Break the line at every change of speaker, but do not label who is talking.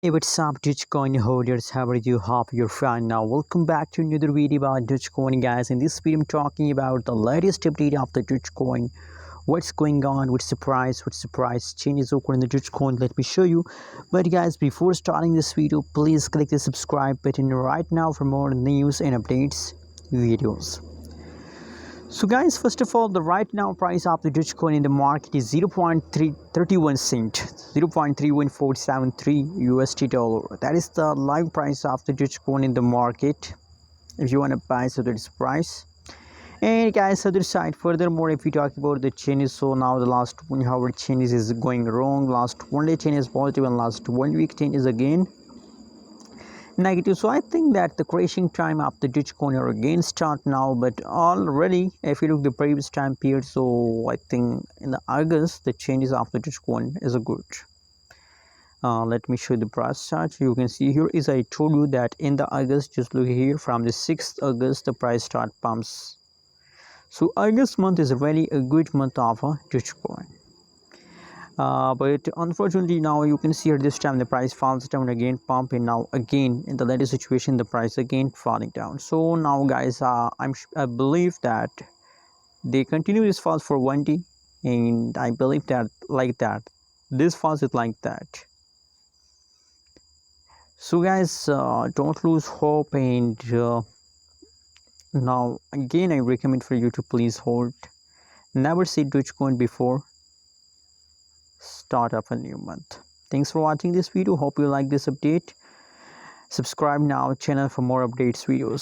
Hey, what's up, Dogecoin holders? How are you? Hope you're fine now. Welcome back to another video about Dogecoin, guys. In this video, I'm talking about the latest update of the Dogecoin. What's going on? What surprise changes occur in the Dogecoin? Let me show you. But guys, before starting this video, please click the subscribe button right now for more news and updates videos. So guys, first of all, the right now price of the Dogecoin in the market is 0.331 cent, 0.31473 USD dollar. That is the live price of the Dogecoin in the market. If you want to buy, so that's price. And guys, other side, furthermore, if we talk about the changes, so now the last 1 hour changes is going wrong, last 1 day change is positive, and last 1 week change is again negative. So I think that the crashing time of the Dogecoin are again start now, but already if you look the previous time period, so I think in the August the changes of the Dogecoin is a good. Let me show you the price chart. You can see here is I told you that in the August, just look here, from the 6th August the price start pumps. So August month is really a good month of a Dogecoin. But unfortunately now you can see at this time the price falls down again, pump, and now again in the latest situation the price again falling down. So now guys, I believe that they continue this fall for 1 day, and I believe that like that this falls is like that. So guys, don't lose hope, and now again I recommend for you to please hold, never see Dogecoin before start of a new month. Thanks for watching this video. Hope you like this update. Subscribe now channel for more updates videos.